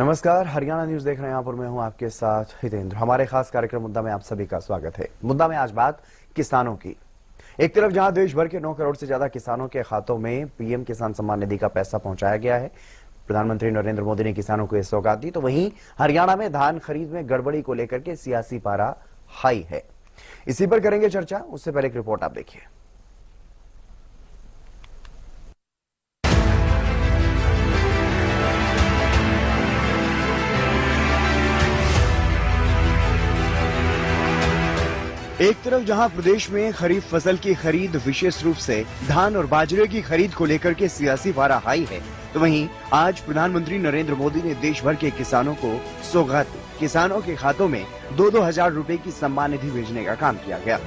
नमस्कार, हरियाणा न्यूज देख रहे हैं आप और मैं हूं आपके साथ हितेंद्र। हमारे खास कार्यक्रम मुद्दा में आप सभी का स्वागत है। मुद्दा में आज बात किसानों की। एक तरफ जहां देश भर के 9 करोड़ से ज्यादा किसानों के खातों में पीएम किसान सम्मान निधि का पैसा पहुंचाया गया है, प्रधानमंत्री नरेंद्र मोदी ने किसानों को यह सौगात दी, तो वहीं हरियाणा में धान खरीद में गड़बड़ी को लेकर के सियासी पारा हाई है। इसी पर करेंगे चर्चा। उससे पहले एक रिपोर्ट आप देखिए। एक तरफ जहां प्रदेश में खरीफ फसल की खरीद विशेष रूप से धान और बाजरे की खरीद को लेकर के सियासी पारा हाई है, तो वहीं आज प्रधानमंत्री नरेंद्र मोदी ने देश भर के किसानों को सौगात दी। किसानों के खातों में 2-2 हजार रुपए की सम्मान निधि भेजने का काम किया गया।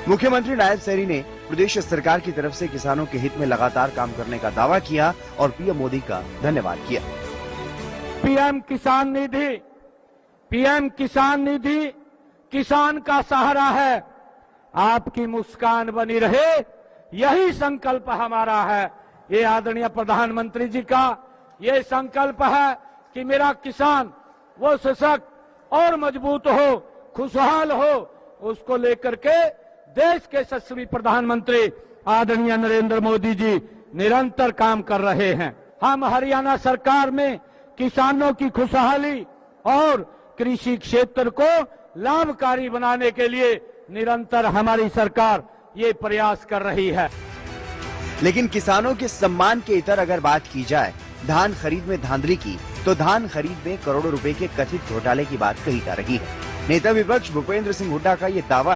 मुख्यमंत्री नायब सैनी ने प्रदेश सरकार की तरफ से किसानों के हित में लगातार काम करने का दावा किया और पीएम मोदी का धन्यवाद किया। पीएम किसान निधि किसान का सहारा है। आपकी मुस्कान बनी रहे, यही संकल्प हमारा है। ये आदरणीय प्रधानमंत्री जी का ये संकल्प है कि मेरा किसान वो सशक्त और मजबूत हो, खुशहाल हो। उसको लेकर के देश के यशस्वी प्रधानमंत्री आदरणीय नरेंद्र मोदी जी निरंतर काम कर रहे हैं। हम हरियाणा सरकार में किसानों की खुशहाली और कृषि क्षेत्र को लाभकारी बनाने के लिए निरंतर हमारी सरकार ये प्रयास कर रही है। लेकिन किसानों के सम्मान के इतर अगर बात की जाए धान खरीद में धांधली की, तो धान खरीद में करोड़ों रुपए के कथित घोटाले की बात कही जा रही है। नेता विपक्ष भूपेंद्र सिंह हुड्डा का ये दावा है,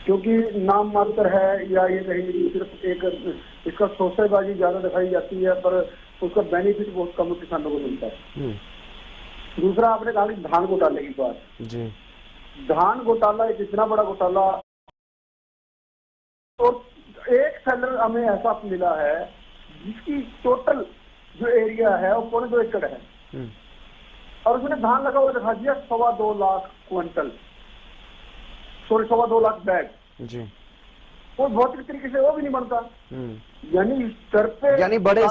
क्योंकि नाम मात्र है या ये कहीं सिर्फ एक इसका सौदेबाजी ज्यादा दिखाई जाती है, पर उसका बेनिफिट बहुत कम किसानों को मिलता है। दूसरा, आपने कहा कि धान घोटाले की बात जी। धान घोटाला एक इतना बड़ा घोटाला, और एक सेलर हमें ऐसा मिला है जिसकी टोटल जो एरिया है वो 2.5 एकड़ है, और उसने धान लगा हुआ दिखा दिया 2.25 लाख क्विंटल, 2.25 लाख बैग जी। वो भौतिक तरीके से वो भी नहीं बनता। यानी बड़े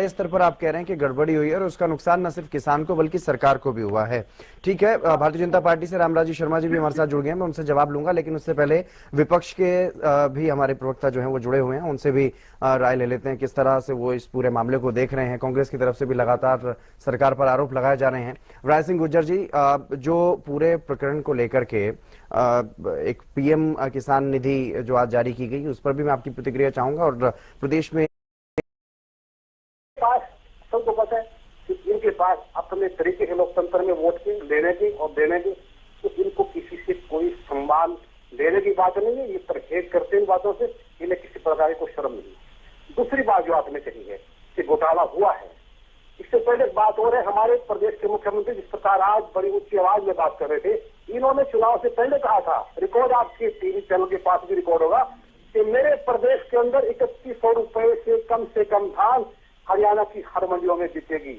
स्तर पर आप कह रहे हैं कि गड़बड़ी हुई है और उसका नुकसान न सिर्फ किसान को बल्कि सरकार को भी हुआ है। ठीक है, भारतीय जनता पार्टी से रामराजी शर्मा जी भी हमारे साथ जुड़ गए हैं, मैं उनसे जवाब लूंगा, लेकिन उससे पहले विपक्ष के भी हमारे प्रवक्ता जो हैं वो जुड़े हुए हैं, उनसे भी राय ले लेते हैं किस तरह से वो इस पूरे मामले को देख रहे हैं। कांग्रेस की तरफ से भी लगातार सरकार पर आरोप लगाए जा रहे हैं। राय सिंह गुर्जर जी, जो पूरे प्रकरण को लेकर के एक पीएम किसान निधि जो आज जारी की गई, उस पर भी मैं आपकी प्रतिक्रिया चाहूंगा। और प्रदेश में सबको पता है कि इनके पास अपने तरीके के लोकतंत्र में वोट की लेने की और देने की, तो इनको किसी से कोई सम्मान देने की बात नहीं है। ये परहेज करते इन बातों से, इन्हें किसी प्रकार की कोई शर्म नहीं। दूसरी बात जो आपने कही है कि घोटाला हुआ है, इससे पहले बात हो रही है हमारे प्रदेश के मुख्यमंत्री जिस प्रकार आज बड़ी ऊंची आवाज में बात कर रहे थे, इन्होंने चुनाव से पहले कहा था, रिकॉर्ड आपके टीवी चैनल के पास भी रिकॉर्ड होगा, कि मेरे प्रदेश के अंदर 3100 रुपए से कम धान हरियाणा की हर मंडियों में बिकेगी।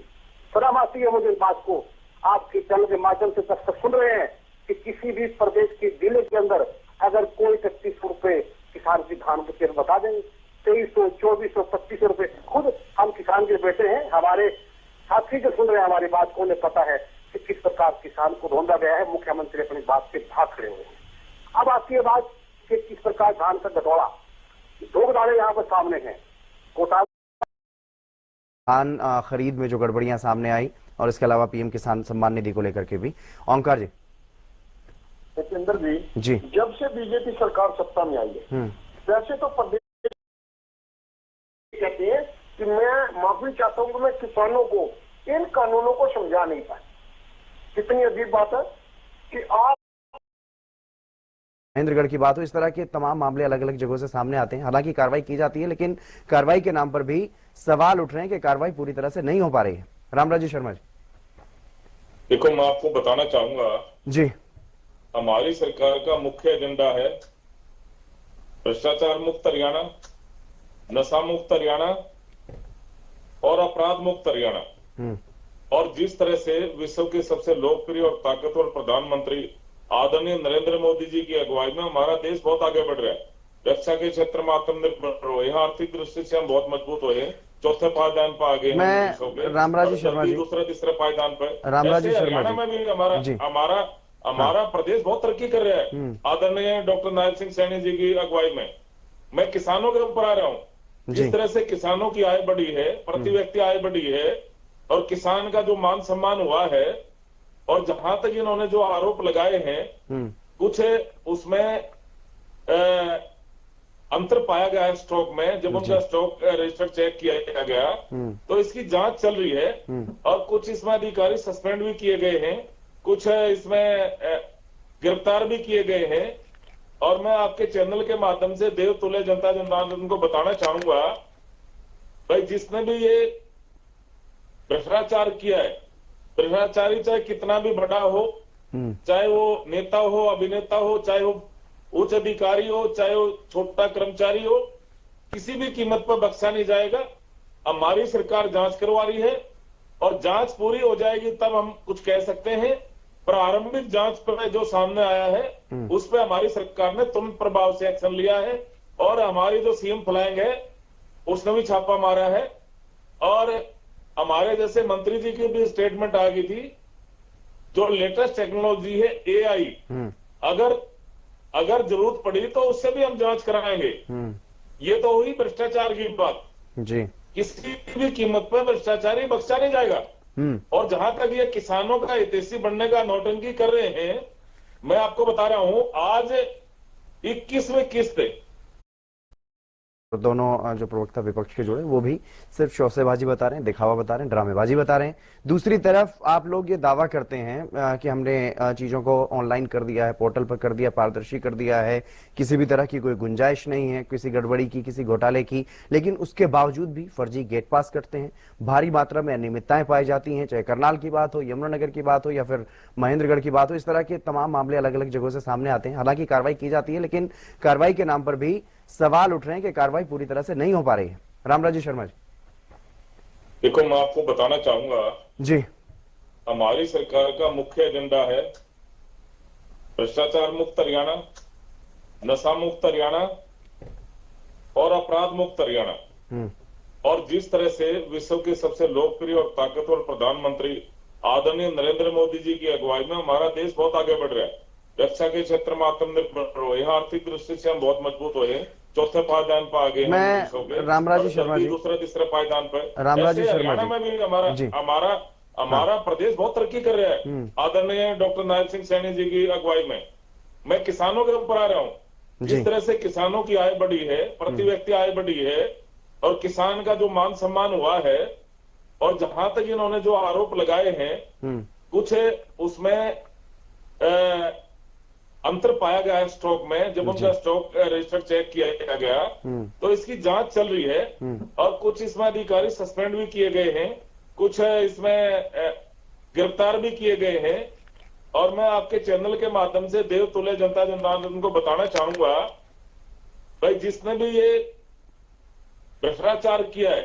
शर्म आती है मुझे इस बात को। आपके चैनल के माध्यम से दर्शक सुन रहे हैं कि किसी भी प्रदेश के जिले के अंदर अगर कोई 3100 रुपए किसान की धान की बता देंगे, 2300, 2400, 2500 रुपए। खुद हम किसान के बेटे हैं, हमारे साथी जो सुन रहे हैं हमारी बात को, उन्हें पता है कि किस प्रकार किसान को ढूंढा गया है। मुख्यमंत्री अपनी बात से भाग खड़े हुए हैं। अब आती है बात कि किस प्रकार धान का घोटाला, 2 घोटाले यहाँ पर सामने हैं। घोटाला धान खरीद में जो गड़बड़ियां सामने आई और इसके अलावा पीएम किसान सम्मान निधि को लेकर के भी। ओंकार जी। हितेंद्र जी, जब से बीजेपी सरकार सत्ता में आई है, वैसे तो प्रदेश कहते हैं कि मैं माफी चाहता हूं कि मैं किसानों को इन कानूनों को समझा नहीं पाया। कितनी अजीब बात है कि आप महेंद्रगढ़ की बात हो, इस तरह के तमाम मामले अलग अलग जगहों से सामने आते हैं। हालांकि कार्रवाई की जाती है, लेकिन कार्रवाई के नाम पर भी सवाल उठ रहे हैं कि कार्रवाई पूरी तरह से नहीं हो पा रही है। रामराजी शर्मा जी। देखो, मैं आपको बताना चाहूंगा जी, हमारी सरकार का मुख्य एजेंडा है भ्रष्टाचार मुक्त हरियाणा, नशा मुक्त हरियाणा और अपराध मुक्त हरियाणा। और जिस तरह से विश्व के सबसे लोकप्रिय और ताकतवर प्रधानमंत्री आदरणीय नरेंद्र मोदी जी की अगुवाई में हमारा देश बहुत आगे बढ़ रहा है। रक्षा के क्षेत्र में आत्मनिर्भर हुए हैं, आर्थिक दृष्टि से हम बहुत मजबूत हुए हैं, चौथे पायदान पर आ गए हैं मैं विश्व के, रामराज और शर्मा जल्दी जी, दूसरे तीसरे पायदान पर। रामराज ऐसे शर्मा हरियाणा जी। में भी हमारा जी। हमारा हमारा प्रदेश बहुत तरक्की कर रहा है आदरणीय डॉक्टर नायब सिंह सैनी जी की अगुवाई में। मैं किसानों के ऊपर आ रहा हूं। जी। जिस तरह से किसानों की आय बढ़ी है, प्रति व्यक्ति आय बढ़ी है, और किसान का जो मान सम्मान हुआ है, और जहां तक इन्होंने जो आरोप लगाए हैं, कुछ उसमें अंतर पाया गया है स्टॉक में। जब उनका स्टॉक रजिस्टर चेक किया गया तो इसकी जांच चल रही है, और कुछ इसमें अधिकारी सस्पेंड भी किए गए हैं, कुछ इसमें गिरफ्तार भी किए गए हैं। और मैं आपके चैनल के माध्यम से देवतुल्य जनता जनार्दन को बताना चाहूंगा, भाई जिसने भी ये भ्रष्टाचार किया है, भ्रष्टाचारी चाहे कितना भी बड़ा हो, चाहे वो नेता हो, अभिनेता हो, चाहे वो उच्च अधिकारी हो, चाहे वो छोटा कर्मचारी हो, किसी भी कीमत पर बख्शा नहीं जाएगा। हमारी सरकार जांच करवा रही है, और जांच पूरी हो जाएगी तब हम कुछ कह सकते हैं। प्रारंभिक जांच पर जो सामने आया है उस पर हमारी सरकार ने तुरंत प्रभाव से एक्शन लिया है, और हमारी जो सीएम फ्लैंग है उसने भी छापा मारा है। और हमारे जैसे मंत्री जी की भी स्टेटमेंट आ गई थी, जो लेटेस्ट टेक्नोलॉजी है एआई, अगर जरूरत पड़ी तो उससे भी हम जांच कराएंगे। ये तो हुई भ्रष्टाचार की बात जी। किसी भी कीमत पर भ्रष्टाचारी बख्शा नहीं जाएगा। और जहां तक ये किसानों का हितैषी बनने का नौटंकी कर रहे हैं, मैं आपको बता रहा हूं आज 21वीं किस्त है। तो दोनों जो प्रवक्ता विपक्ष के जुड़े वो भी सिर्फ शौसेबाजी बता रहे हैं, दिखावा बता रहे हैं, ड्रामेबाजी बता रहे हैं। दूसरी तरफ आप लोग ये दावा करते हैं कि हमने चीजों को ऑनलाइन कर दिया है, पोर्टल पर कर दिया, पारदर्शी कर दिया है, किसी भी तरह की कोई गुंजाइश नहीं है किसी गड़बड़ी की, किसी घोटाले की, लेकिन उसके बावजूद भी फर्जी गेट पास करते हैं। भारी मात्रा में अनियमितताएं पाई जाती हैं, चाहे करनाल की बात हो, यमुनानगर की बात हो, या फिर महेंद्रगढ़ की बात हो। इस तरह के तमाम मामले अलग अलग जगहों से सामने आते हैं। हालांकि कार्रवाई की जाती है, लेकिन कार्रवाई के नाम पर भी सवाल उठ रहे हैं कि कार्रवाई पूरी तरह से नहीं हो पा रही है। रामराज शर्मा जी। देखो, मैं आपको बताना चाहूंगा जी, हमारी सरकार का मुख्य एजेंडा है भ्रष्टाचार मुक्त हरियाणा, नशा मुक्त हरियाणा और अपराध मुक्त हरियाणा। और जिस तरह से विश्व के सबसे लोकप्रिय और ताकतवर प्रधानमंत्री आदरणीय नरेंद्र मोदी जी की अगुवाई में हमारा देश बहुत आगे बढ़ रहा है। रक्षा के क्षेत्र में आत्मनिर्भर हुए हैं, आर्थिक दृष्टि से हम बहुत मजबूत हुए हैं, चौथे पायदान पर आ गए हैं विश्व के, रामराज शर्मा जी, दूसरे तीसरे पायदान पर। रामराज शर्मा हरियाणा में भी हमारा प्रदेश बहुत तरक्की कर रहा है आदरणीय डॉक्टर नायब सिंह सैनी जी की अगुवाई में। मैं किसानों के ऊपर आ रहा हूं। जिस तरह से किसानों की आय बढ़ी है, प्रति व्यक्ति आय बढ़ी है, और किसान का जो मान सम्मान हुआ है, और जहां तक इन्होंने जो आरोप लगाए हैं, कुछ उसमें अंतर पाया गया है स्टॉक में। जब उनका स्टॉक रजिस्टर चेक किया गया तो इसकी जांच चल रही है, और कुछ इसमें अधिकारी सस्पेंड भी किए गए हैं, कुछ इसमें गिरफ्तार भी किए गए हैं। और मैं आपके चैनल के माध्यम से देवतुल्य जनता जनार्दन को बताना चाहूंगा, भाई जिसने भी ये भ्रष्टाचार किया है,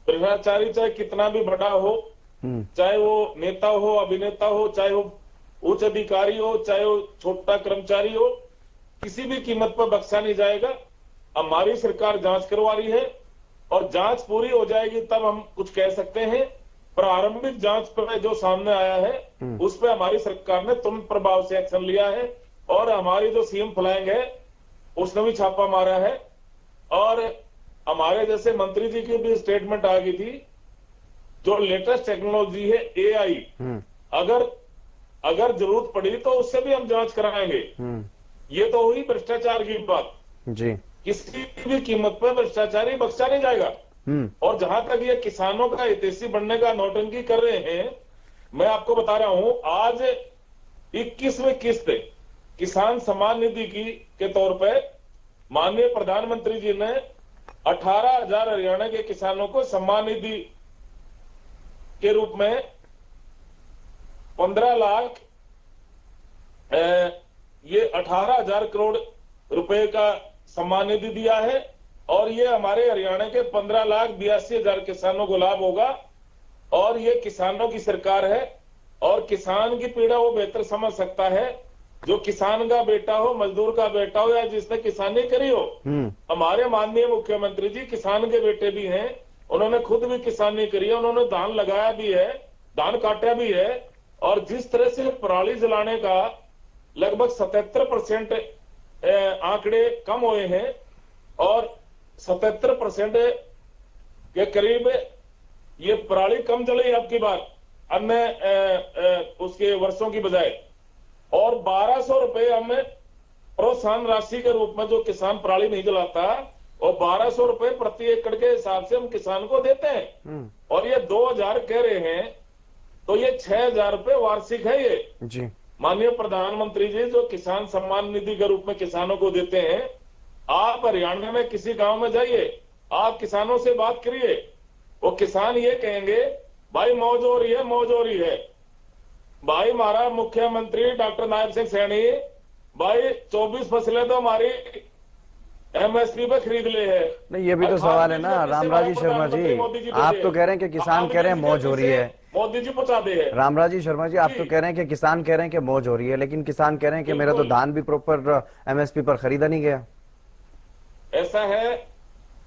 भ्रष्टाचारी चाहे कितना भी बड़ा हो, चाहे वो नेता हो, अभिनेता हो, चाहे वो उच्च अधिकारी हो, चाहे वो छोटा कर्मचारी हो, किसी भी कीमत पर बख्शा नहीं जाएगा। हमारी सरकार जांच करवा रही है, और जांच पूरी हो जाएगी तब हम कुछ कह सकते हैं। प्रारंभिक जांच पर जो सामने आया है उस पर हमारी सरकार ने तुरंत प्रभाव से एक्शन लिया है, और हमारी जो सीएम फ्लैंग है उसने भी छापा मारा है। और हमारे जैसे मंत्री जी की भी स्टेटमेंट आ गई थी, जो लेटेस्ट टेक्नोलॉजी है एआई, अगर जरूरत पड़ी तो उससे भी हम जांच कराएंगे। ये तो हुई भ्रष्टाचार की बात जी। किसी भी कीमत पर भ्रष्टाचारी बख्शा नहीं जाएगा। और जहां तक ये किसानों का हितैषी बनने का नौटंकी कर रहे हैं, मैं आपको बता रहा हूं आज 21वीं किस्त किसान सम्मान निधि के तौर पर माननीय प्रधानमंत्री जी ने 18,000 हरियाणा के किसानों को सम्मान निधि के रूप में 15 लाख ये 18,000 करोड़ रुपए का सम्मान निधि दिया है। और ये हमारे हरियाणा के 15,82,000 किसानों को लाभ होगा। और ये किसानों की सरकार है, और किसान की पीड़ा वो बेहतर समझ सकता है जो किसान का बेटा हो, मजदूर का बेटा हो, या जिसने किसानी करी हो। हमारे माननीय मुख्यमंत्री जी किसान के बेटे भी हैं, उन्होंने खुद भी किसानी करी है, उन्होंने धान लगाया भी है, धान काटा भी है, और जिस तरह से पराली जलाने का लगभग 77% आंकड़े कम हुए हैं और 77% के करीब ये पराली कम जली अब की बार अन्य उसके वर्षों की बजाय, और 1200 रुपए हमें प्रोत्साहन राशि के रूप में जो किसान पराली नहीं जलाता, और 1200 रुपए प्रति एकड़ के हिसाब से हम किसान को देते हैं, और ये 2000 कह रहे हैं, तो ये 6000 रुपए वार्षिक है ये जी। माननीय प्रधानमंत्री जी जो किसान सम्मान निधि के रूप में किसानों को देते हैं। आप हरियाणा में किसी गांव में जाइए, आप किसानों से बात करिए, वो किसान ये कहेंगे भाई मौज हो रही है, मौज हो रही है। भाई हमारा मुख्यमंत्री डॉक्टर नायब सिंह सैनी भाई 24 फसलें तो हमारी एमएसपी पे खरीद ले है। नहीं, ये भी तो सवाल है ना रामराजी शर्मा जी, आप तो कह रहे हैं कि किसान कह रहे हैं मौज हो रही है, मोदी जी पहुंचा दे है। रामराजी शर्मा जी, आप तो कह रहे हैं कि किसान कह रहे हैं कि मौज हो रही है, लेकिन किसान कह रहे हैं कि मेरा तो धान भी प्रॉपर एमएसपी पर खरीदा नहीं गया। ऐसा है,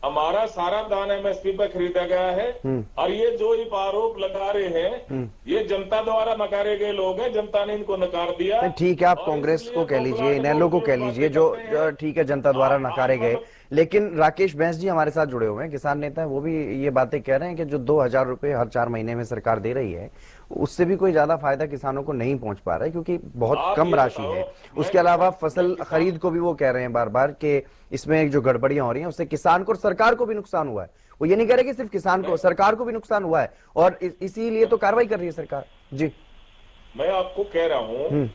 हमारा सारा धान एमएसपी पर खरीदा गया है, और ये जो आरोप लगा रहे हैं ये जनता द्वारा नकारे गए लोग हैं, जनता ने इनको नकार दिया। ठीक है, आप कांग्रेस को कह लीजिए, इनेलो को कह लीजिए, जो ठीक है जनता द्वारा नकारे गए, लेकिन राकेश बैंस जी हमारे साथ जुड़े हुए हैं, किसान नेता है, वो भी ये बातें कह रहे हैं कि जो 2000 रुपए हर 4 महीने में सरकार दे रही है उससे भी कोई ज्यादा फायदा किसानों को नहीं पहुंच पा रहा है, क्योंकि बहुत कम राशि है। उसके अलावा फसल खरीद को भी वो कह रहे हैं बार बार कि इसमें जो गड़बड़ियां हो रही हैं उससे किसान को और सरकार को भी नुकसान हुआ है। वो ये नहीं कह रहे कि सिर्फ किसान को, सरकार को भी नुकसान हुआ है, और इसीलिए तो कार्रवाई कर रही है सरकार। जी, मैं आपको कह रहा हूं,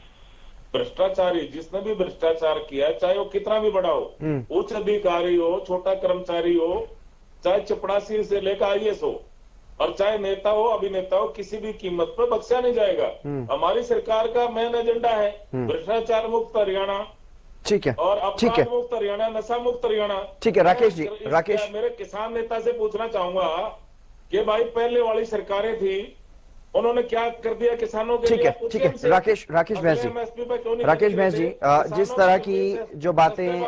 भ्रष्टाचारी जिसने भी भ्रष्टाचार किया है, चाहे वो कितना भी बड़ा हो, उच्च अधिकारी हो, छोटा कर्मचारी हो, चाहे चपड़ासी से लेकर आईएएस हो, और चाहे नेता हो, अभिनेता हो, किसी भी कीमत पर बख्शा नहीं जाएगा। हमारी सरकार का मेन एजेंडा है भ्रष्टाचार मुक्त हरियाणा, ठीक है, और ठीक है, अपराध मुक्त हरियाणा, नशा मुक्त हरियाणा। ठीक है राकेश जी, राकेश मेरे किसान नेता से पूछना चाहूंगा कि भाई पहले वाली सरकारें थी, उन्होंने क्या कर दिया किसानों के लिए? ठीक है राकेश बैंस जी, राकेश बैंस जी, जिस तरह की जो बातें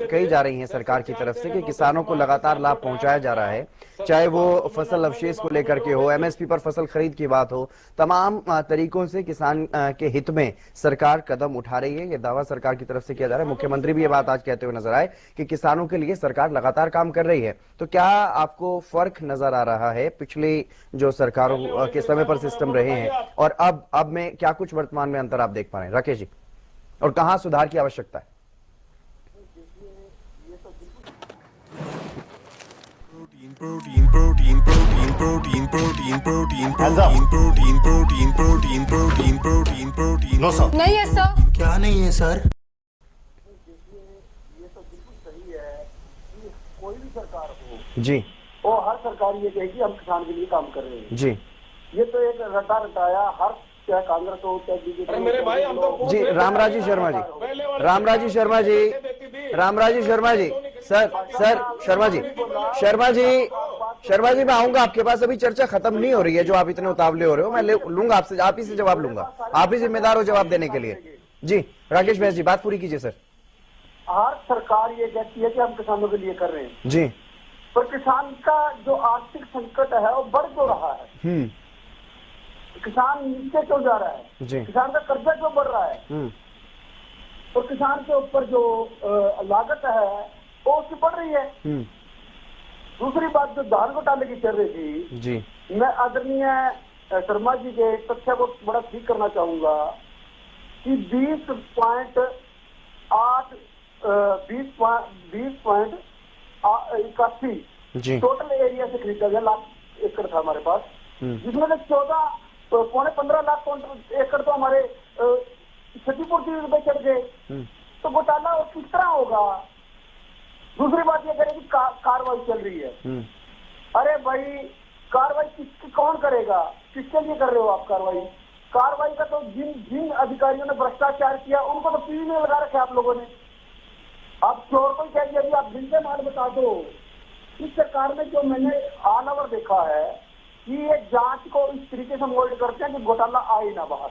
कही जा रही हैं सरकार की तरफ से कि किसानों को लगातार लाभ पहुंचाया जा रहा है, चाहे वो फसल अवशेष को लेकर के हो, एमएसपी पर फसल खरीद की बात हो, तमाम तरीकों से किसान के हित में सरकार कदम उठा रही है, ये दावा सरकार की तरफ से किया जा रहा है। मुख्यमंत्री भी ये बात आज कहते हुए नजर आए कि किसानों के लिए सरकार लगातार काम कर रही है। तो क्या आपको फर्क नजर आ रहा है पिछली जो सरकारों के समय पर सिस्टम रहे हैं और अब में क्या कुछ वर्तमान में अंतर आप देख पा रहे हैं राकेश जी, और कहां सुधार की आवश्यकता है? नो सर, नहीं है सर। क्या नहीं है सर? ये तो बिल्कुल सही है कि कोई भी सरकार हो जी, और हर सरकार ये कहेगी हम किसान के लिए काम कर रहे हैं जी, ये तो एक रटा रटाया हर चाहे कांग्रेस हो चाहे बीजेपी। मेरे भाई हम तो जी, रामराजी शर्मा जी, रामराजी शर्मा जी, रामराजी शर्मा जी, सर शर्मा जी मैं आऊंगा आपके पास, अभी चर्चा खत्म नहीं हो रही है जो आप इतने उतावले हो रहे हो, मैं लूंगा आपसे, आप ही से जवाब लूंगा, आप ही जिम्मेदार हो जवाब देने के लिए। जी राकेश बैंस जी, बात पूरी कीजिए सर। हर सरकार ये कहती है कि हम किसानों के लिए कर रहे हैं जी, पर किसान का जो आर्थिक संकट है वो बढ़ क्यों रहा है? किसान नीचे क्यों जा रहा है? जी, किसान का कर्जा क्यों बढ़ रहा है? और किसान के ऊपर जो लागत है वो उसकी बढ़ रही है। दूसरी बात जो धान घोटाले की चल रही थी जी, मैं आदरणीय शर्मा जी के तथ्य को बड़ा ठीक करना चाहूंगा कि 20.81 जी, टोटल एरिया से खरीदा गया, लाख एकड़ था हमारे पास, जिसमें से 14.15 लाख एकड़ तो हमारे क्षतिपूर्ति रुपए चढ़ गए। तो घोटाला किस तरह होगा? दूसरी बात यह करें कि कार्रवाई चल रही है। अरे भाई कार्रवाई किसकी कौन करेगा? किसके लिए कर रहे हो आप कार्रवाई? कार्रवाई का तो जिन अधिकारियों ने भ्रष्टाचार किया उनको तो पीढ़ी में लगा रखे आप लोगों ने। आप चोर को कह दिया, अभी आप जिनसे माल बता दो। इस सरकार में जो मैंने ऑल ओवर देखा है कि ये जांच को इस तरीके से मोल्ड करते हैं कि घोटाला आए ना बाहर।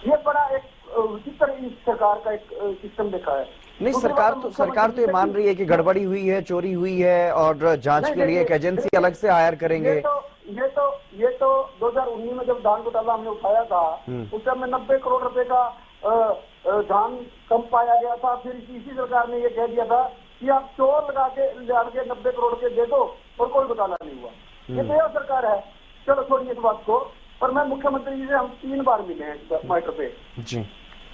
ये बड़ा एक विचित्र इस सरकार का एक सिस्टम देखा है। नहीं, दूसरी सरकार बात, तो ये मान रही है कि गड़बड़ी हुई है, चोरी हुई है और जांच के लिए एक एजेंसी अलग से हायर करेंगे। ये तो 2019 में जब धान घोटाला हमने उठाया था, उस समय 90 करोड़ रुपए का धान कम पाया गया था। फिर इसी सरकार ने ये कह दिया था कि आप चोर लगा के 90 करोड़ के दे दो और कोई घोटाला नहीं हुआ। ये तो यह सरकार है। चलो छोड़िए इस बात को, पर मैं मुख्यमंत्री जी से हम 3 बार मिले हैं इस मैटर पे जी।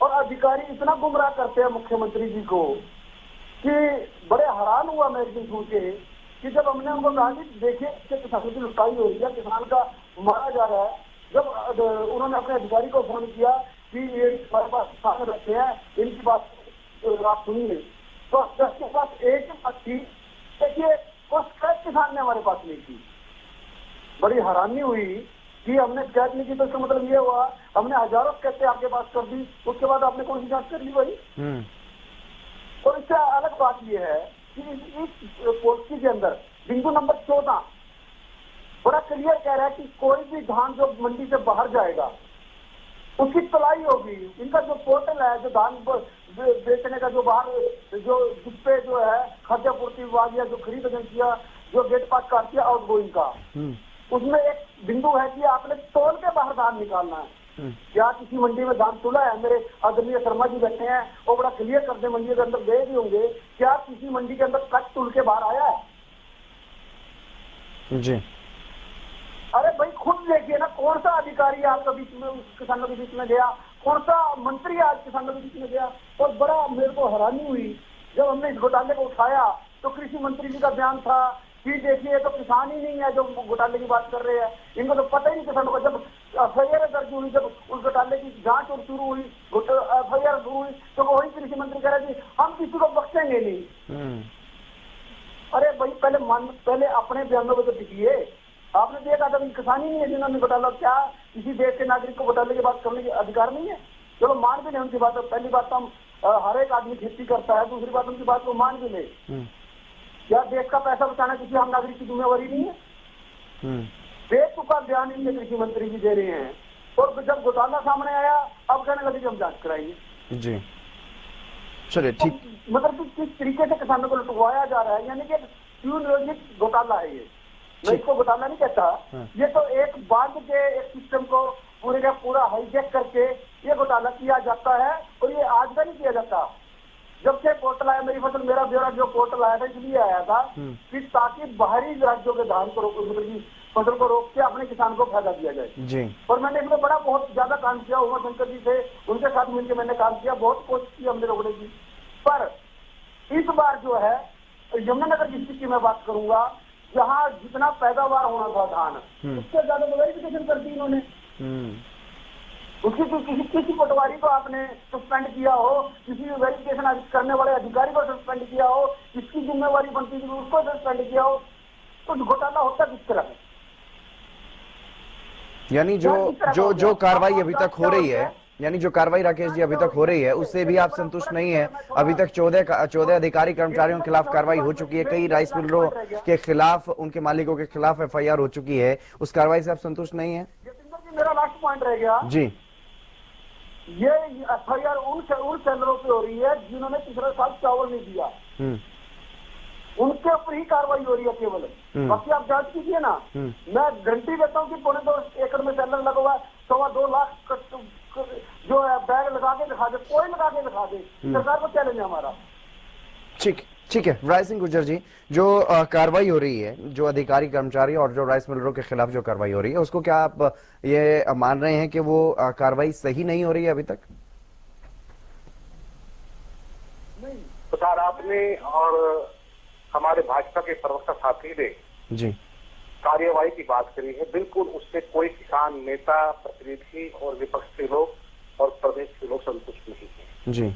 और अधिकारी इतना गुमराह करते हैं मुख्यमंत्री जी को कि बड़े हैरान हुआ मैं एक दिन सुन के कि जब हमने उनको कहा कि देखिए किसानों की लुटाई हो रही है, किसान का मारा जा रहा है, जब उन्होंने अपने अधिकारी को फोन किया कि ये हमारे पास किसान रखे हैं, इनकी बात आप सुनिए, तो के पास एक बात थी, देखिए वो शिकायत किसान ने हमारे पास नहीं की। बड़ी हैरानी हुई कि हमने शिकायत नहीं की, तो इसका मतलब ये हुआ हमने हजारों शिकायतें आपके पास कर दी, उसके बाद आपने कौन सी जांच कर ली भाई। और इससे अलग बात यह है कि इस पॉलिसी के अंदर बिंदु नंबर 14 बड़ा क्लियर कह रहा है कि कोई भी धान जो मंडी से बाहर जाएगा उसकी तलाई होगी। इनका जो पोर्टल है, जो धान बेचने का जो बाहर जो जिसपे जो है खाद्य पूर्ति विभाग या जो खरीद एजेंसियां जो गेट पास काटती है आउटगोइंग का, उसमें एक बिंदु है कि आपने तोल के बाहर धान निकालना है। क्या किसी मंडी में धान तुला है? मेरे आदरणीय शर्मा जी बैठे हैं, वो बड़ा क्लियर कर दे, मंडी के अंदर गए भी होंगे, क्या किसी मंडी के अंदर कट तुल के बाहर आया है? जी। अरे भाई खुद देखिए ना, कौन सा अधिकारी आपका बीच में किसानों के बीच में गया, कौन सा मंत्री आज किसानों के बीच में गया। और बड़ा मेरे को हैरानी हुई जब हमने इस घोटाले को उठाया तो कृषि मंत्री जी का बयान था कि देखिए तो किसान ही नहीं है जो घोटाले की बात कर रहे हैं, इनको तो पता ही नहीं किसानों को। जब एफआईआर दर्ज हुई, जब उस घोटाले की जांच और शुरू हुई, एफआईआर शुरू हुई, तो वही कृषि मंत्री कह रहे थे हम किसी को बख्शेंगे नहीं। अरे भाई पहले अपने बयानों को तो दिखिए। आपने देखा था किसान ही नहीं है जिन्होंने घोटाला, क्या किसी देश के नागरिक को घोटाले की बात करने के अधिकार नहीं है? चलो मान भी नहीं उनकी बात, पहली बात तो हम हर एक आदमी खेती करता है, दूसरी बात उनकी बात को मान भी ले। क्या देश का पैसा बचाना किसी आम नागरिक की जिम्मेवारी नहीं है? बेतुका बयान इनके कृषि मंत्री जी दे रहे हैं और जब घोटाला सामने आया अब कहने लगे हम जांच कराएंगे। जी चलिए ठीक। मतलब किस तरीके से किसानों को लुटवाया जा रहा है, यानी कि सुनियोजित घोटाला है ये। मैं इसको घोटाला नहीं कहता, ये तो एक बांध के एक सिस्टम को पूरे का पूरा हाईजैक करके ये घोटाला किया जाता है। और ये आज का नहीं किया जाता, जब से पोर्टल आया मेरी फसल मेरा ब्यौरा जो पोर्टल आया था इसलिए आया था कि ताकि बाहरी राज्यों के धान को मतलब फसल को रोक के अपने किसान को फायदा दिया जाए जी। और मैंने इसमें बड़ा बहुत ज्यादा काम किया, उमा शंकर जी थे उनके साथ मिलकर मैंने काम किया, बहुत कोशिश की हमने रोकने की। पर इस बार जो है यमुनानगर डिस्ट्रिक्ट की मैं बात करूंगा, जहाँ जितना पैदावार होना था धान उससे ज्यादा वेरिफिकेशन कर दी इन्होंने। किसी पटवारी को आपने सस्पेंड किया हो, किसी वेरिफिकेशन करने वाले अधिकारी को सस्पेंड किया हो, किसकी जिम्मेवारी बनती थी उसको सस्पेंड किया हो, तो घोटाला होता किस तरह है? यानी जो कार्रवाई अभी तक हो रही है, यानी जो कार्रवाई राकेश जी अभी तक हो रही है उससे भी आप संतुष्ट नहीं है? अभी तक 14 अधिकारी कर्मचारियों के खिलाफ कार्रवाई हो चुकी है, कई राइस मिलरों के खिलाफ, उनके मालिकों के खिलाफ एफआईआर हो चुकी है, उस कार्रवाई से आप संतुष्ट नहीं है? मेरा लास्ट पॉइंट रह गया जी, ये एफआईआर उन सेलरों पे हो रही है जिन्होंने पिछले साल चावल नहीं दिया, उनके ऊपर ही कार्रवाई हो रही है केवल। बाकी आप जांच कीजिए ना, मैं गारंटी देता हूँ कि 2.5 एकड़ में सेलर लगा हुआ है, 2.25 लाख जो है बैग लगा के दिखा दे, कोई लगा के दिखा दे, सरकार को चैलेंज है हमारा। ठीक है। राय सिंह गुर्जर जी, जो कार्रवाई हो रही है, जो अधिकारी कर्मचारी और जो राइस मिलरों के खिलाफ जो कार्रवाई हो रही है, उसको क्या आप ये मान रहे हैं कि वो कार्रवाई सही नहीं हो रही है अभी तक? नहीं तो सर, आपने और हमारे भाजपा के प्रवक्ता साथी ने जी कार्यवाही की बात करी है, बिल्कुल उससे कोई किसान नेता, प्रतिनिधि और विपक्ष के लोग और प्रदेश के लोग संतुष्ट नहीं है जी।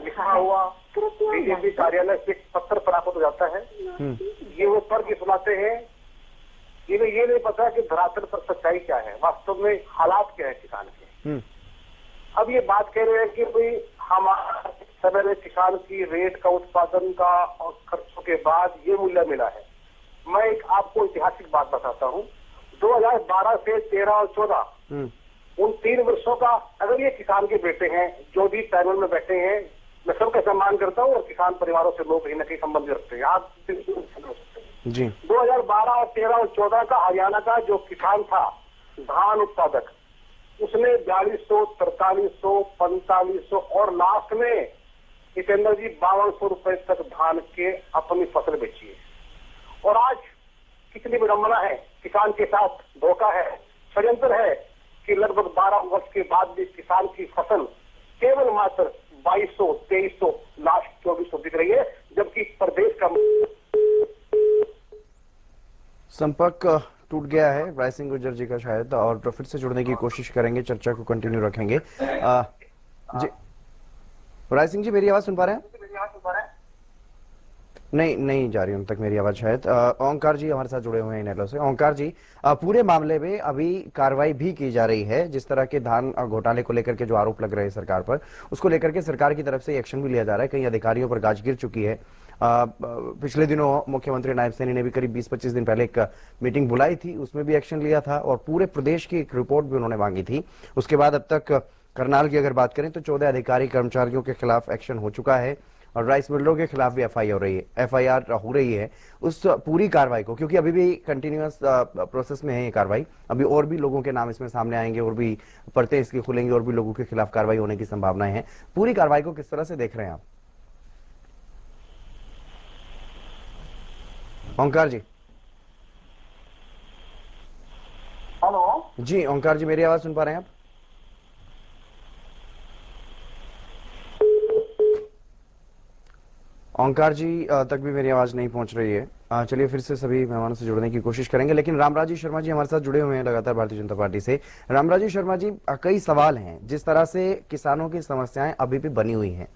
लिखा हुआ बीजेपी कार्यालय से पत्र प्राप्त हो जाता है, ये वो पढ़ सुनाते हैं, इन्हें ये नहीं पता कि धरातल पर सच्चाई क्या है, वास्तव में हालात क्या है किसान के। अब ये बात कह रहे हैं कि भाई हमारा समय में किसान की रेट का, उत्पादन का और खर्चों के बाद ये मूल्य मिला है। मैं एक आपको ऐतिहासिक बात बताता हूँ, 2012 से 13 और 14 उन 3 वर्षों का, अगर ये किसान के बेटे हैं जो भी पैनल में बैठे हैं, मैं सबका सम्मान करता हूँ और किसान परिवारों से लोग कहीं ना कहीं संबंध रखते हैं। आप जी 2012 और 13 और 14 का हरियाणा का जो किसान था धान उत्पादक, उसने 4200, 4300, 4500 और लास्ट में जितेंद्र जी 5200 रुपए तक धान के अपनी फसल बेची है। और आज कितनी विडंबना है, किसान के साथ धोखा है, षड्यंत्र है कि लगभग 12 वर्ष के बाद भी किसान की फसल केवल मात्र 2200, 2300, लास्ट 2400 दिख रही है, जबकि प्रदेश का संपर्क टूट गया है राय सिंह गुर्जर जी का शायद, और फिर से जुड़ने की कोशिश करेंगे, चर्चा को कंटिन्यू रखेंगे। जी राय सिंह जी, मेरी आवाज सुन पा रहे हैं? नहीं जा रही उन तक मेरी आवाज शायद। ओंकार जी हमारे साथ जुड़े हुए हैं इनेलो से। ओंकार जी, पूरे मामले में अभी कार्रवाई भी की जा रही है, जिस तरह के धान घोटाले को लेकर के जो आरोप लग रहे हैं सरकार पर, उसको लेकर के सरकार की तरफ से एक्शन भी लिया जा रहा है। कई अधिकारियों पर गाज गिर चुकी है। पिछले दिनों मुख्यमंत्री नायब सैनी ने भी करीब 20-25 दिन पहले एक मीटिंग बुलाई थी, उसमें भी एक्शन लिया था और पूरे प्रदेश की एक रिपोर्ट भी उन्होंने मांगी थी। उसके बाद अब तक करनाल की अगर बात करें तो 14 अधिकारी कर्मचारियों के खिलाफ एक्शन हो चुका है और राइस मिलरों के खिलाफ भी एफआईआर हो रही है। उस पूरी कार्रवाई को, क्योंकि अभी भी कंटिन्यूअस प्रोसेस में है ये कार्रवाई, अभी और भी लोगों के नाम इसमें सामने आएंगे और भी परतें इसकी खुलेंगी और भी लोगों के खिलाफ कार्रवाई होने की संभावनाएं हैं। पूरी कार्रवाई को किस तरह से देख रहे हैं आप? ओंकार जी। हेलो जी ओंकार जी, मेरी आवाज सुन पा रहे हैं आप? ओंकार जी तक भी मेरी आवाज नहीं पहुंच रही है। चलिए फिर से सभी मेहमानों से जुड़ने की कोशिश करेंगे, लेकिन रामराजी शर्मा जी हमारे साथ जुड़े हुए हैं लगातार भारतीय जनता पार्टी से। रामराजी शर्मा जी, कई सवाल हैं, जिस तरह से किसानों की समस्याएं अभी भी बनी हुई हैं।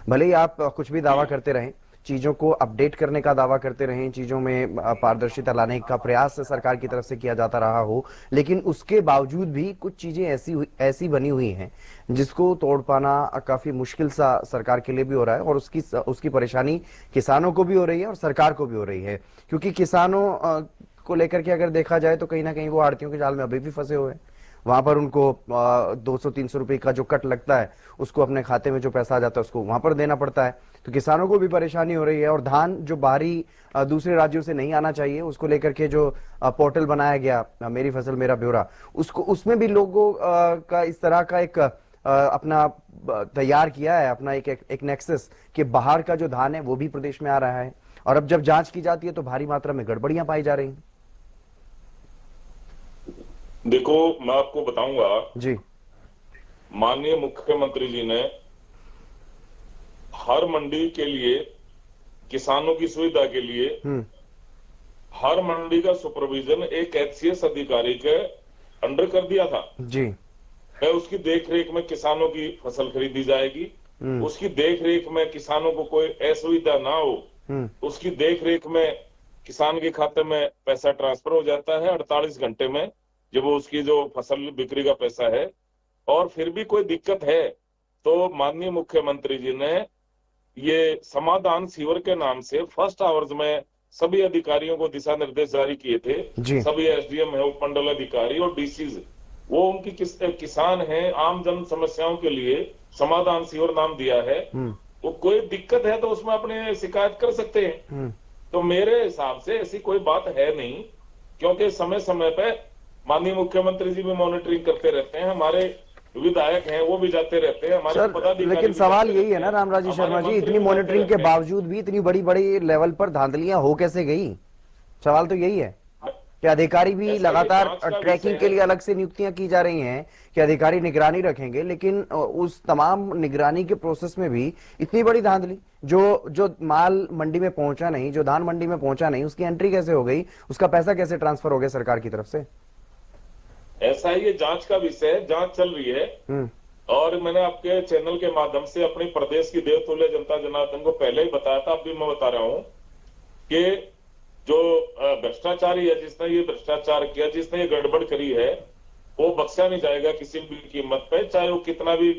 भले ही आप कुछ भी दावा करते रहें, चीजों को अपडेट करने का दावा करते रहें, चीजों में पारदर्शिता लाने का प्रयास सरकार की तरफ से किया जाता रहा हो, लेकिन उसके बावजूद भी कुछ चीजें ऐसी बनी हुई हैं जिसको तोड़ पाना काफी मुश्किल सा सरकार के लिए भी हो रहा है और उसकी परेशानी किसानों को भी हो रही है और सरकार को भी हो रही है। क्योंकि किसानों को लेकर के अगर देखा जाए तो कहीं ना कहीं वो आड़तियों के जाल में अभी भी फंसे हुए हैं। वहां पर उनको 200-300 रुपए का जो कट लगता है, उसको अपने खाते में जो पैसा आ जाता है उसको वहां पर देना पड़ता है। तो किसानों को भी परेशानी हो रही है। और धान जो बाहरी दूसरे राज्यों से नहीं आना चाहिए, उसको लेकर के जो पोर्टल बनाया गया मेरी फसल मेरा ब्यौरा, उसमें भी लोगों का इस तरह का एक अपना तैयार किया है, अपना एक नेक्सस कि बाहर का जो धान है वो भी प्रदेश में आ रहा है। और अब जब जांच की जाती है तो भारी मात्रा में गड़बड़ियां पाई जा रही हैं। देखो, मैं आपको बताऊंगा जी, माननीय मुख्यमंत्री जी ने हर मंडी के लिए, किसानों की सुविधा के लिए, हर मंडी का सुपरविजन एक एचसीएस अधिकारी के अंडर कर दिया था। जी, उसकी देखरेख में किसानों की फसल खरीदी जाएगी, उसकी देखरेख में किसानों को कोई असुविधा ना हो, उसकी देखरेख में किसान के खाते में पैसा ट्रांसफर हो जाता है 48 घंटे में, जब वो उसकी जो फसल बिक्री का पैसा है। और फिर भी कोई दिक्कत है तो माननीय मुख्यमंत्री जी ने ये समाधान शिविर के नाम से फर्स्ट आवर्स में सभी अधिकारियों को दिशा निर्देश जारी किए थे। सभी एसडीएम है, उपमंडल अधिकारी और डीसीज, वो उनकी किसान हैं, आम जन समस्याओं के लिए समाधान शिविर नाम दिया है। वो कोई दिक्कत है तो उसमें अपने शिकायत कर सकते हैं। तो मेरे हिसाब से ऐसी कोई बात है नहीं, क्योंकि समय समय पे माननीय मुख्यमंत्री जी भी मॉनिटरिंग करते रहते हैं, हमारे विधायक हैं वो भी जाते रहते हैं, हमारे पदाधिकारी। लेकिन सवाल यही है ना रामराजी शर्मा जी, इतनी मॉनिटरिंग के बावजूद भी इतनी बड़ी बड़ी लेवल पर धांधलियां हो कैसे गई? सवाल तो यही है कि अधिकारी भी लगातार ट्रैकिंग के लिए अलग से नियुक्तियां की जा रही हैं कि अधिकारी निगरानी रखेंगे, लेकिन उस तमाम निगरानी के प्रोसेस में भी इतनी बड़ी धांधली, जो माल मंडी में पहुंचा नहीं, जो धान मंडी में पहुंचा नहीं, उसकी एंट्री कैसे हो गई, उसका पैसा कैसे ट्रांसफर हो गया सरकार की तरफ से? ऐसा ही ये जांच का विषय है, जांच चल रही है। और मैंने आपके चैनल के माध्यम से अपनी प्रदेश की देवतुल्य जनता जनार्दन को पहले ही बताया था, अब भी मैं बता रहा हूं कि जो भ्रष्टाचारी है, जिसने ये भ्रष्टाचार किया, जिसने ये गड़बड़ करी है, वो बख्शा नहीं जाएगा किसी भी कीमत पे, चाहे वो कितना भी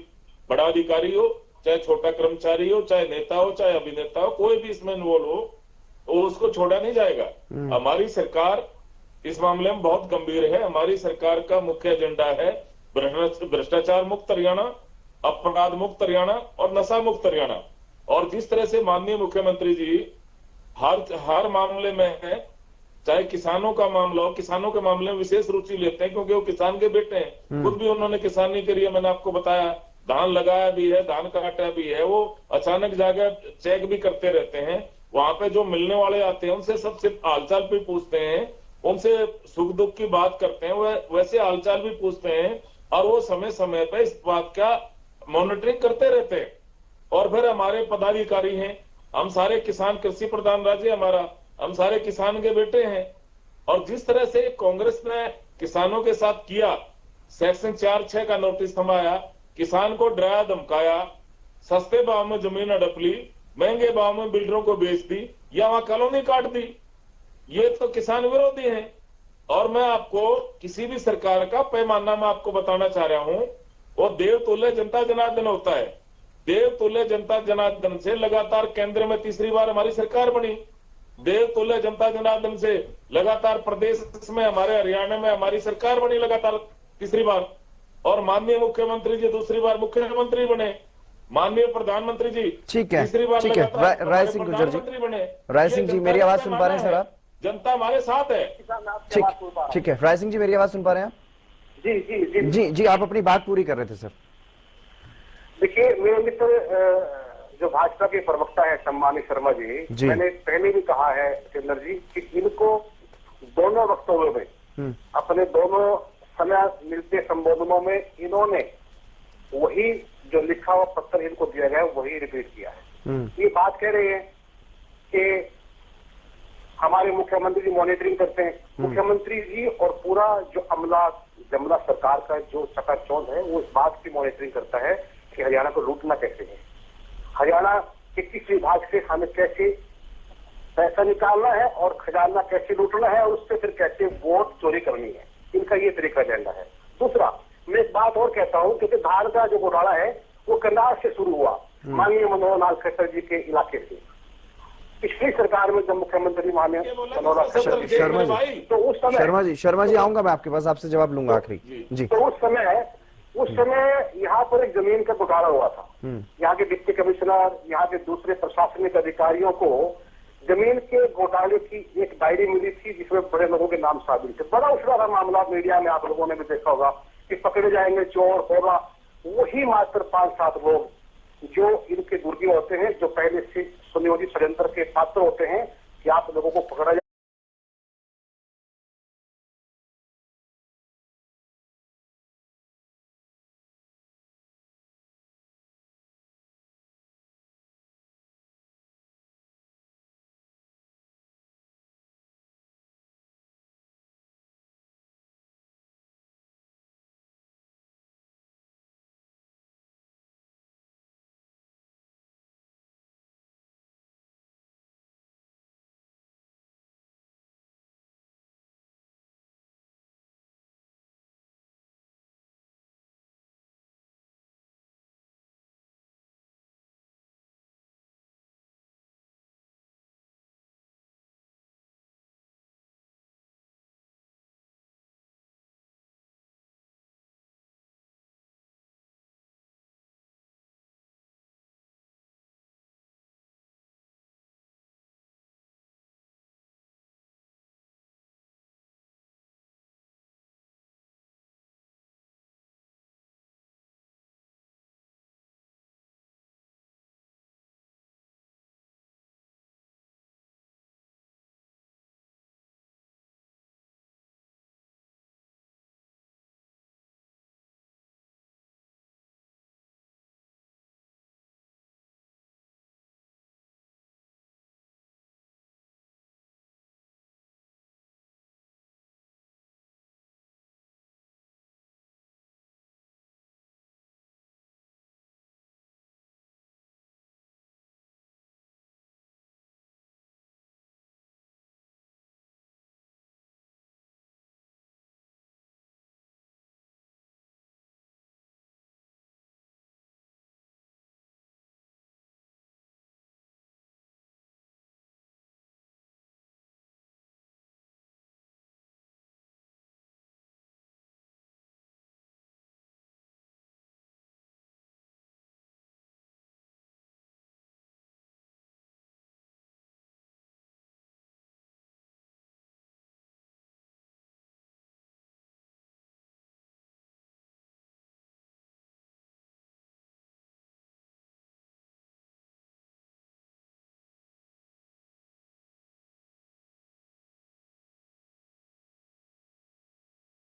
बड़ा अधिकारी हो, चाहे छोटा कर्मचारी हो, चाहे नेता हो, चाहे अभिनेता हो, कोई भी इसमें इन्वॉल्व हो, वो उसको छोड़ा नहीं जाएगा। हमारी सरकार इस मामले में बहुत गंभीर है। हमारी सरकार का मुख्य एजेंडा है भ्रष्टाचार मुक्त हरियाणा, अपराध मुक्त हरियाणा और नशा मुक्त हरियाणा। और जिस तरह से माननीय मुख्यमंत्री जी हर मामले में है, चाहे किसानों का मामला हो, किसानों के मामले में विशेष रुचि लेते हैं क्योंकि वो किसान के बेटे हैं। खुद भी उन्होंने किसानी करी है, मैंने आपको बताया, धान लगाया भी है, धान काटा भी है। वो अचानक जाकर चेक भी करते रहते हैं। वहां पे जो मिलने वाले आते हैं उनसे सबसे हालचाल भी पूछते हैं, उनसे सुख दुख की बात करते हैं, वैसे हालचाल भी पूछते हैं और वो समय समय पे इस बात का मॉनिटरिंग करते रहते हैं। और फिर हमारे पदाधिकारी हैं, हम सारे किसान, कृषि प्रधान राज्य हमारा, हम सारे किसान के बेटे हैं। और जिस तरह से कांग्रेस ने किसानों के साथ किया, सेक्शन 4(6) का नोटिस थमाया, किसान को डराया धमकाया, सस्ते भाव में जमीन हड़प ली, महंगे भाव में बिल्डरों को बेच दी या वहां कॉलोनी काट दी, ये तो किसान विरोधी हैं। और मैं आपको किसी भी सरकार का पैमाना मैं आपको बताना चाह रहा हूं, वो देवतुल्य जनता जनार्दन होता है। देवतुल्य जनता जनार्दन से लगातार केंद्र में तीसरी बार हमारी सरकार बनी। देवतुल्य जनता जनार्दन से लगातार प्रदेश में, हमारे हरियाणा में हमारी सरकार बनी लगातार तीसरी बार। और माननीय मुख्यमंत्री जी दूसरी बार मुख्यमंत्री बने, माननीय प्रधानमंत्री जी ठीक है, तीसरी बार ठीक है। लगातार राय सिंह गुर्जर जी, प्रधानमंत्री बने। राय सिंह जी मेरी आवाज सुन पा रहे हैं सर आप? जनता हमारे साथ है। ठीक, ठीक है। राय सिंह जी मेरी आवाज सुन पा रहे हैं आप? जी जी जी जी जी, आप अपनी बात पूरी कर रहे थे सर। देखिए, मेरे मित्र जो भाजपा के प्रवक्ता है सम्मानित शर्मा जी, मैंने पहले भी कहा है चंद्र जी कि इनको दोनों वक्तव्यों में, अपने दोनों समय मिलते संबोधनों में इन्होंने वही जो लिखा हुआ पत्र इनको दिया गया है वही रिपीट किया है। ये बात कह रहे हैं कि हमारे मुख्यमंत्री जी मॉनिटरिंग करते हैं। मुख्यमंत्री जी और पूरा जो अमला जमला सरकार का जो चकाचौंध है वो इस बात की मॉनिटरिंग करता है कि हरियाणा को लूटना कैसे है, हरियाणा के किस विभाग से हमें कैसे पैसा निकालना है और खजाना कैसे लूटना है और उससे फिर कैसे वोट चोरी करनी है। इनका ये तरीका एजेंडा है। दूसरा, मैं एक बात और कहता हूं कि धान का जो घोटाला है वो कंधार से शुरू हुआ, माननीय मनोहर लाल खट्टर जी के इलाके से। पिछली सरकार में जब मुख्यमंत्री माननीय मनोहर लाल खट्टर जी, तो उस समय शर्मा जी आऊंगा मैं आपके पास, आपसे जवाब लूंगा आखिरी जी। तो उस समय यहाँ पर एक जमीन का घोटाला हुआ था। यहाँ के डिप्टी कमिश्नर, यहाँ के दूसरे प्रशासनिक अधिकारियों को जमीन के घोटाले की एक डायरी मिली थी जिसमें बड़े लोगों के नाम शामिल थे। बड़ा उछला था मामला, मीडिया में आप लोगों ने भी देखा होगा कि पकड़े जाएंगे चोर होगा। वही मात्र 5-7 लोग जो इनके दुर्गे होते हैं, जो पहले से सुनियोजित षड्यंत्र के पात्र होते हैं कि आप लोगों को पकड़ा